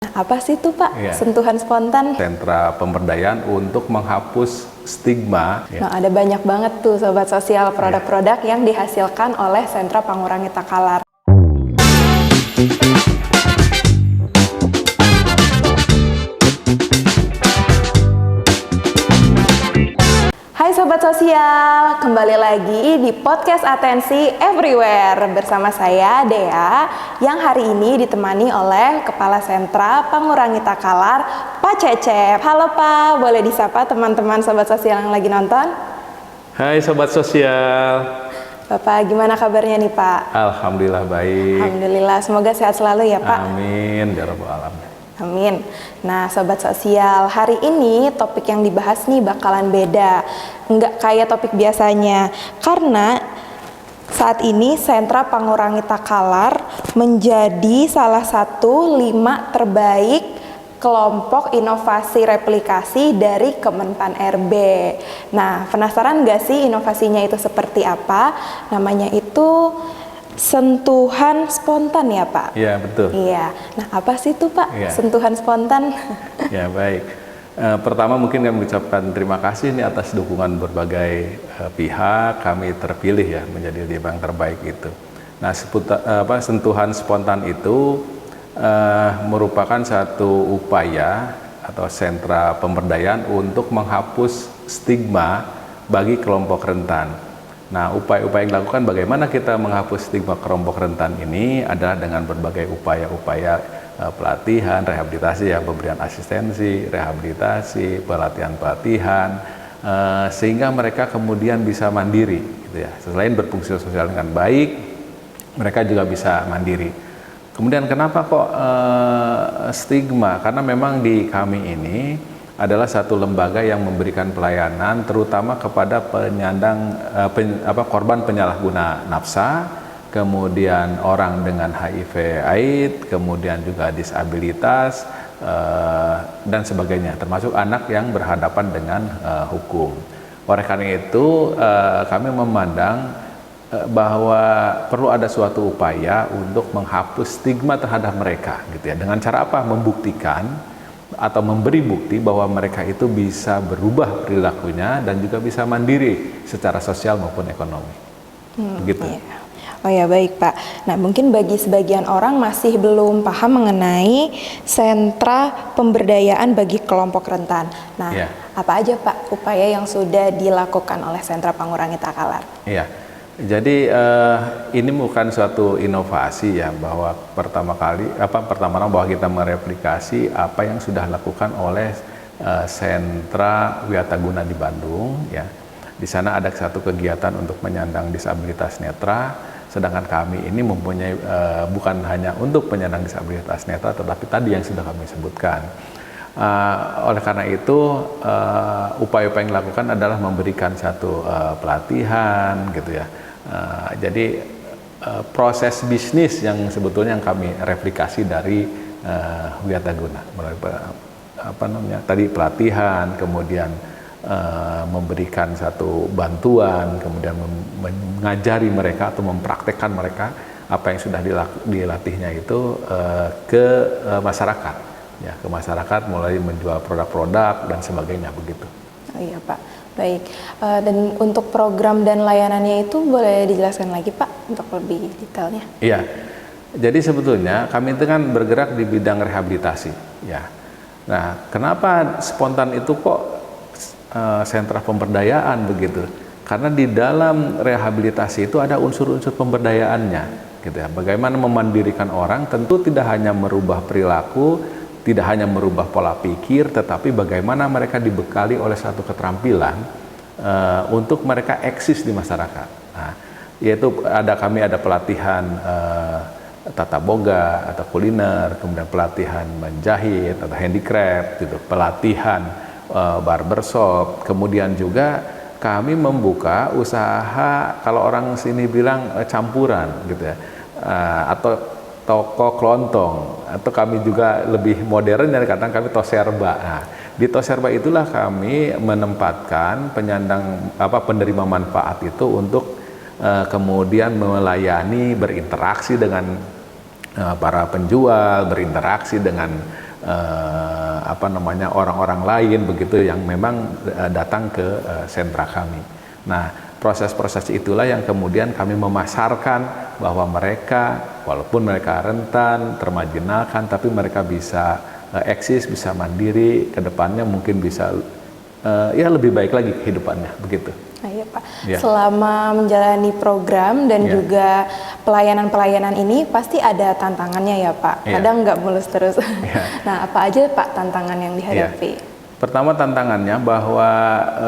Nah, apa sih itu Pak, Iya. sentuhan spontan? Sentra pemberdayaan untuk menghapus stigma. Nah, ada banyak banget tuh Sobat Sosial produk-produk yang dihasilkan oleh Sentra Pangurangi Takalar. Hai Sobat Sosial, kembali lagi di podcast Atensi Everywhere bersama saya Dea yang hari ini ditemani oleh Kepala Sentra Pangurangi Takalar, Pak Cecep. Halo Pak, boleh disapa teman-teman Sobat Sosial yang lagi nonton? Hai Sobat Sosial. Bapak gimana kabarnya nih Pak? Alhamdulillah baik. Alhamdulillah, semoga sehat selalu ya Pak. Amin ya rabbal alamin. Amin. Nah, Sobat Sosial, hari ini topik yang dibahas nih bakalan beda. Nggak kayak topik biasanya. Karena saat ini Sentra Pangurangi Takalar menjadi salah satu 5 terbaik kelompok inovasi replikasi dari Kemenpan RB. Nah, penasaran nggak sih inovasinya itu seperti apa? Namanya itu sentuhan spontan ya Pak? Iya betul. Iya. Nah, apa sih itu Pak, Iya. sentuhan spontan? Ya baik. Pertama mungkin kami mengucapkan terima kasih nih atas dukungan berbagai pihak. Kami terpilih ya menjadi 5 yang terbaik itu. Nah, sentuhan spontan itu merupakan satu upaya atau sentra pemberdayaan untuk menghapus stigma bagi kelompok rentan. Nah, upaya-upaya yang dilakukan bagaimana kita menghapus stigma kelompok rentan ini adalah dengan berbagai upaya-upaya pelatihan, rehabilitasi, ya, pemberian asistensi, rehabilitasi, pelatihan-pelatihan, sehingga mereka kemudian bisa mandiri, gitu ya. Selain berfungsi sosial dengan baik, mereka juga bisa mandiri. Kemudian kenapa kok stigma? Karena memang di kami ini adalah satu lembaga yang memberikan pelayanan terutama kepada korban penyalahguna nafsa, kemudian orang dengan HIV/AIDS, kemudian juga disabilitas dan sebagainya, termasuk anak yang berhadapan dengan hukum. Oleh karena itu kami memandang bahwa perlu ada suatu upaya untuk menghapus stigma terhadap mereka, gitu ya. Dengan cara apa? Membuktikan atau memberi bukti bahwa mereka itu bisa berubah perilakunya dan juga bisa mandiri secara sosial maupun ekonomi. Begitu. Iya. Oh ya, baik Pak. Nah, mungkin bagi sebagian orang masih belum paham mengenai sentra pemberdayaan bagi kelompok rentan. Nah, apa aja Pak upaya yang sudah dilakukan oleh Sentra Pangurangi Takalar? Iya. Jadi ini bukan suatu inovasi ya, bahwa pertama bahwa kita mereplikasi apa yang sudah dilakukan oleh sentra Wiataguna di Bandung ya. Di sana ada satu kegiatan untuk menyandang disabilitas netra, sedangkan kami ini mempunyai bukan hanya untuk penyandang disabilitas netra, tetapi tadi yang sudah kami sebutkan. Oleh karena itu upaya-upaya yang dilakukan adalah memberikan satu pelatihan gitu ya. Jadi proses bisnis yang sebetulnya yang kami replikasi dari Wiataguna melalui tadi pelatihan, kemudian memberikan satu bantuan, kemudian mengajari mereka atau mempraktekkan mereka apa yang sudah dilatihnya itu ke masyarakat ya, ke masyarakat mulai menjual produk-produk dan sebagainya begitu. Oh iya Pak. Baik, dan untuk program dan layanannya itu boleh dijelaskan lagi Pak untuk lebih detailnya? Iya, jadi sebetulnya kami itu kan bergerak di bidang rehabilitasi ya. Nah, kenapa spontan itu kok sentra pemberdayaan begitu? Karena di dalam rehabilitasi itu ada unsur-unsur pemberdayaannya gitu ya. Bagaimana memandirikan orang tentu tidak hanya merubah perilaku, tidak hanya merubah pola pikir, tetapi bagaimana mereka dibekali oleh satu keterampilan untuk mereka eksis di masyarakat. Nah, yaitu kami ada pelatihan tata boga atau kuliner, kemudian pelatihan menjahit atau handicraft, gitu, pelatihan barbershop, kemudian juga kami membuka usaha kalau orang sini bilang campuran, gitu ya, atau toko kelontong, atau kami juga lebih modern dan kadang kami toserba. Nah, di toserba itulah kami menempatkan penerima manfaat itu untuk kemudian melayani, berinteraksi dengan para penjual, berinteraksi dengan orang-orang lain begitu yang memang datang ke sentra kami. Nah, proses-proses itulah yang kemudian kami memasarkan bahwa mereka walaupun mereka rentan, termarginalkan, tapi mereka bisa eksis, bisa mandiri, ke depannya mungkin bisa ya lebih baik lagi kehidupannya begitu. Nah, iya Pak, Ya. selama menjalani program dan Ya. juga pelayanan-pelayanan ini pasti ada tantangannya ya Pak, Ya. kadang nggak mulus terus. Ya. Nah, apa aja Pak tantangan yang dihadapi? Pertama tantangannya bahwa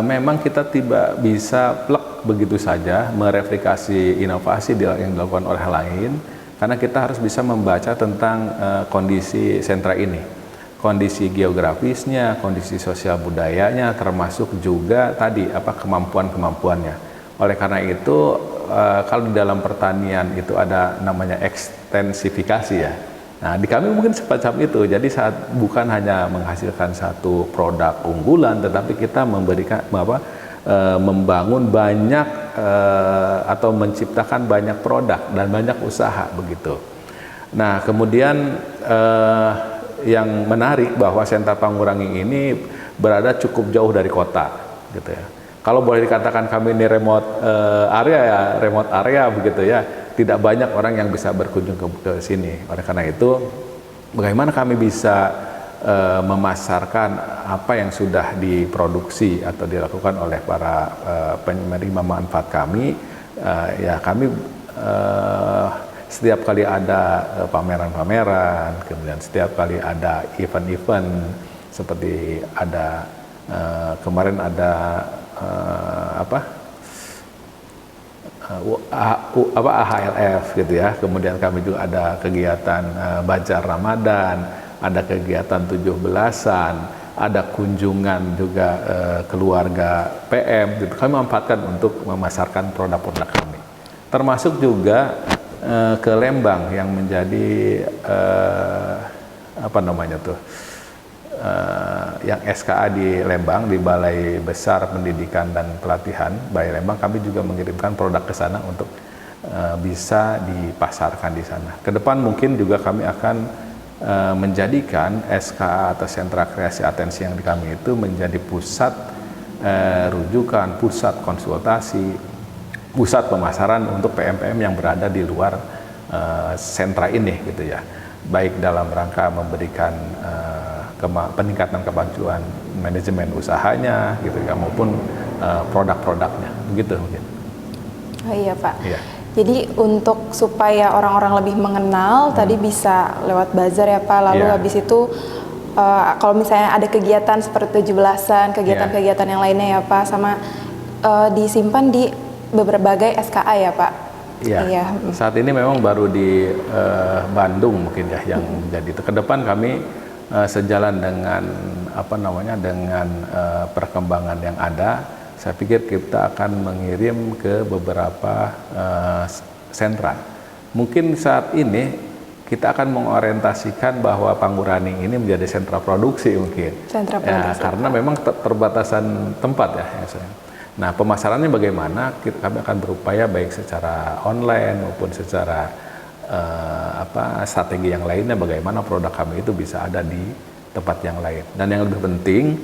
memang kita tidak bisa plek begitu saja mereplikasi inovasi yang dilakukan oleh lain, karena kita harus bisa membaca tentang kondisi sentra ini. Kondisi geografisnya, kondisi sosial budayanya, termasuk juga tadi kemampuan-kemampuannya. Oleh karena itu, kalau di dalam pertanian itu ada namanya ekstensifikasi ya. Nah, di kami mungkin semacam itu. Jadi bukan hanya menghasilkan satu produk unggulan, tetapi kita membangun banyak atau menciptakan banyak produk dan banyak usaha begitu. Nah, kemudian yang menarik bahwa sentra Pangurangi ini berada cukup jauh dari kota, gitu ya. Kalau boleh dikatakan kami ini remote area begitu ya, tidak banyak orang yang bisa berkunjung ke sini. Oleh karena itu, bagaimana kami bisa memasarkan apa yang sudah diproduksi atau dilakukan oleh para penerima manfaat kami, ya kami setiap kali ada pameran-pameran, kemudian setiap kali ada event-event seperti ada kemarin ada AHLF gitu ya. Kemudian kami juga ada kegiatan Bazar Ramadan, ada kegiatan 17-an, ada kunjungan juga keluarga PM gitu. Kami manfaatkan untuk memasarkan produk-produk kami. Termasuk juga ke Lembang yang menjadi yang SKA di Lembang, di Balai Besar Pendidikan dan Pelatihan Balai Lembang, kami juga mengirimkan produk ke sana untuk bisa dipasarkan di sana. Ke depan mungkin juga kami akan menjadikan SKA atau Sentra Kreasi Atensi yang di kami itu menjadi pusat rujukan, pusat konsultasi, pusat pemasaran untuk PM-PM yang berada di luar sentra ini gitu ya, baik dalam rangka memberikan peningkatan kemajuan manajemen usahanya gitu ya, maupun produk-produknya begitu mungkin. Oh iya Pak. Iya. Jadi untuk supaya orang-orang lebih mengenal tadi bisa lewat bazar ya Pak, lalu Iya. habis itu kalau misalnya ada kegiatan seperti 17-an, kegiatan-kegiatan yang lainnya ya Pak, sama disimpan di berbagai SKA ya Pak. Iya. Iya. Saat ini memang baru di Bandung mungkin ya yang menjadi itu. Ke depan kami sejalan dengan dengan perkembangan yang ada, saya pikir kita akan mengirim ke beberapa sentra. Mungkin saat ini kita akan mengorientasikan bahwa Pangurangi ini menjadi sentra produksi mungkin. Sentra Ya, produksi. karena memang terbatasan tempat ya. Nah, pemasarannya bagaimana? Kami akan berupaya baik secara online maupun secara strategi yang lainnya, bagaimana produk kami itu bisa ada di tempat yang lain. Dan yang lebih penting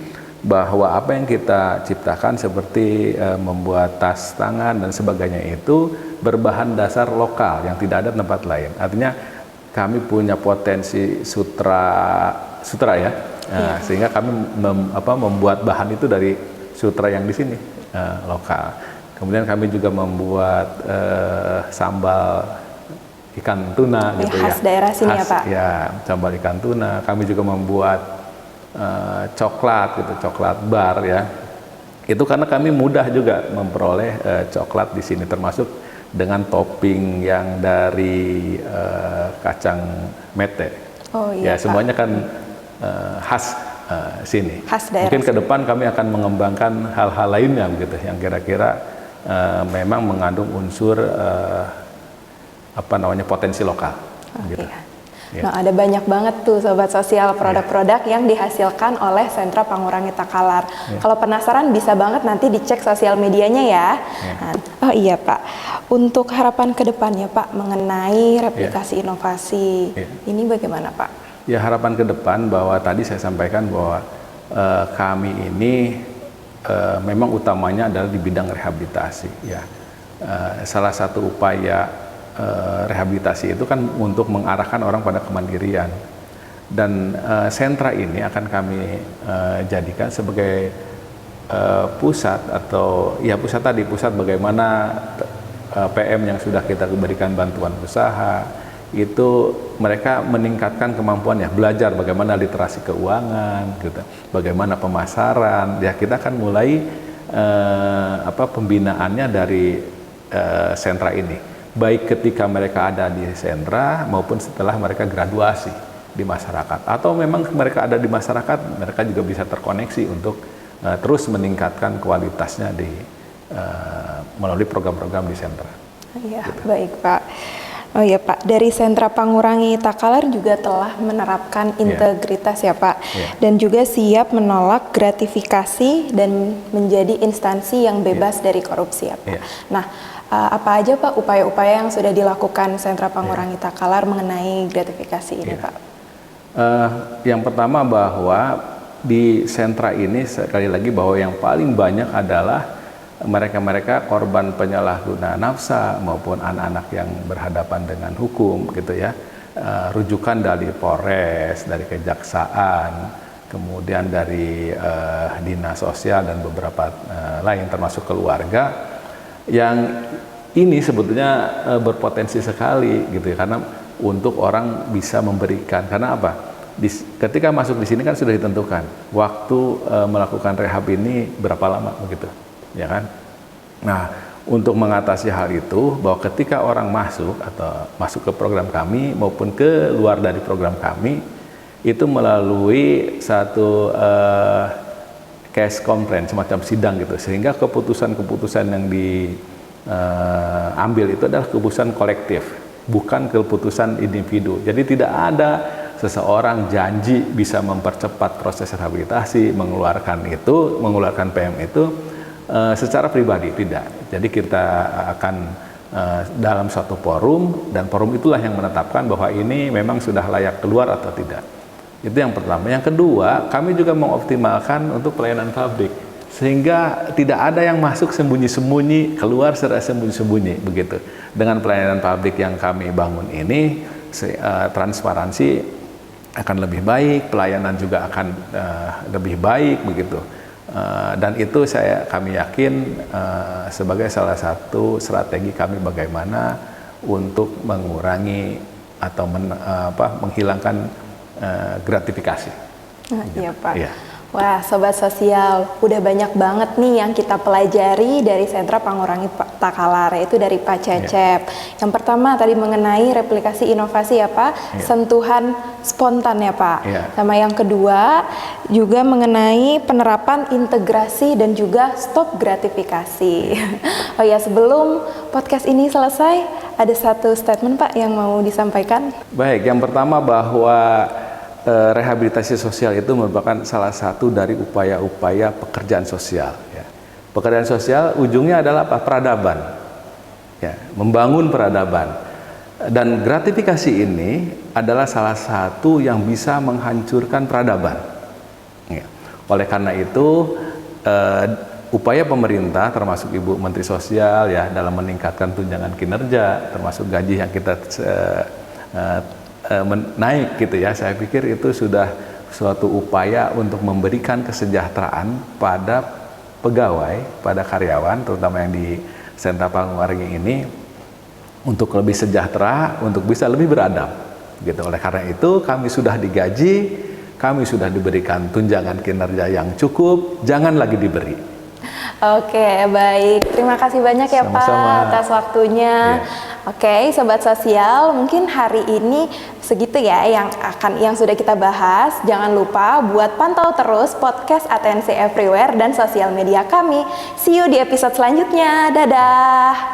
bahwa apa yang kita ciptakan seperti membuat tas tangan dan sebagainya itu berbahan dasar lokal yang tidak ada di tempat lain. Artinya kami punya potensi sutra ya, sehingga kami membuat bahan itu dari sutra yang di sini lokal. Kemudian kami juga membuat sambal ikan tuna gitu ya. Khas daerah sini ya Pak. Ya, sambal ikan tuna. Kami juga membuat coklat gitu, coklat bar ya. Itu karena kami mudah juga memperoleh coklat di sini, termasuk dengan topping yang dari kacang mete. Oh Ya, iya Pak. semuanya kan khas sini. Khas daerah Mungkin ke depan kami akan mengembangkan hal-hal lainnya begitu yang kira-kira memang mengandung unsur potensi lokal. Oke. Gitu. Nah, ada banyak banget tuh Sobat Sosial produk-produk yang dihasilkan oleh Sentra Pangurangi Takalar. Kalau penasaran bisa banget nanti dicek sosial medianya ya. Nah, oh iya Pak, untuk harapan ke depannya Pak mengenai replikasi inovasi, ini bagaimana Pak? Ya, harapan ke depan bahwa tadi saya sampaikan bahwa kami ini memang utamanya adalah di bidang rehabilitasi. Ya, salah satu upaya rehabilitasi itu kan untuk mengarahkan orang pada kemandirian. Dan sentra ini akan kami jadikan sebagai pusat atau ya pusat bagaimana PM yang sudah kita berikan bantuan usaha itu mereka meningkatkan kemampuannya, belajar bagaimana literasi keuangan, gitu, bagaimana pemasaran. Ya, kita akan mulai pembinaannya dari sentra ini, baik ketika mereka ada di sentra maupun setelah mereka graduasi di masyarakat, atau memang mereka ada di masyarakat, mereka juga bisa terkoneksi untuk terus meningkatkan kualitasnya melalui program-program di sentra. Iya, Gitu. baik Pak. Oh ya Pak, dari Sentra Pangurangi Takalar juga telah menerapkan integritas ya Pak, dan juga siap menolak gratifikasi dan menjadi instansi yang bebas dari korupsi ya Pak. Nah, apa aja Pak upaya-upaya yang sudah dilakukan Sentra Pangurangi Takalar mengenai gratifikasi ini Pak? Yang pertama bahwa di sentra ini sekali lagi bahwa yang paling banyak adalah mereka-mereka korban penyalahgunaan nafsa maupun anak-anak yang berhadapan dengan hukum, gitu ya. Rujukan dari Polres, dari Kejaksaan, kemudian dari Dinas Sosial dan beberapa lain termasuk keluarga, yang ini sebetulnya berpotensi sekali, gitu ya, karena untuk orang bisa memberikan. Karena apa? Ketika masuk di sini kan sudah ditentukan waktu melakukan rehab ini berapa lama, begitu. Ya kan? Nah, untuk mengatasi hal itu, bahwa ketika orang masuk atau masuk ke program kami maupun ke luar dari program kami, itu melalui satu case conference, semacam sidang gitu, sehingga keputusan-keputusan yang diambil itu adalah keputusan kolektif, bukan keputusan individu. Jadi tidak ada seseorang janji bisa mempercepat proses rehabilitasi, mengeluarkan PM itu secara pribadi, tidak. Jadi kita akan dalam suatu forum, dan forum itulah yang menetapkan bahwa ini memang sudah layak keluar atau tidak. Itu yang pertama. Yang kedua, kami juga mengoptimalkan untuk pelayanan publik, sehingga tidak ada yang masuk sembunyi-sembunyi, keluar secara sembunyi-sembunyi, begitu. Dengan pelayanan publik yang kami bangun ini, transparansi akan lebih baik, pelayanan juga akan lebih baik, begitu. Dan itu kami yakin sebagai salah satu strategi kami bagaimana untuk mengurangi atau menghilangkan gratifikasi. Iya Pak. Iya. Wah, Sobat Sosial, udah banyak banget nih yang kita pelajari dari Sentra Pangurangi Takalar, yaitu dari Pak Cecep. Yang pertama tadi mengenai replikasi inovasi ya Pak, sentuhan spontan ya Pak. Sama yang kedua juga mengenai penerapan integrasi dan juga stop gratifikasi. Oh ya, sebelum podcast ini selesai, ada satu statement Pak yang mau disampaikan. Baik, yang pertama bahwa rehabilitasi sosial itu merupakan salah satu dari upaya-upaya pekerjaan sosial. Ya. Pekerjaan sosial ujungnya adalah apa? Peradaban, ya, membangun peradaban. Dan gratifikasi ini adalah salah satu yang bisa menghancurkan peradaban. Ya. Oleh karena itu, upaya pemerintah termasuk Ibu Menteri Sosial ya dalam meningkatkan tunjangan kinerja, termasuk gaji yang kita naik gitu ya, saya pikir itu sudah suatu upaya untuk memberikan kesejahteraan pada pegawai, pada karyawan, terutama yang di Sentra Pangurangi ini, untuk lebih sejahtera, untuk bisa lebih beradab gitu. Oleh karena itu kami sudah digaji, kami sudah diberikan tunjangan kinerja yang cukup, jangan lagi diberi. Oke, baik. Terima kasih banyak ya Pak atas waktunya. Oke, Sobat Sosial, mungkin hari ini segitu ya yang sudah kita bahas. Jangan lupa buat pantau terus podcast Atensi Everywhere dan sosial media kami. See you di episode selanjutnya. Dadah.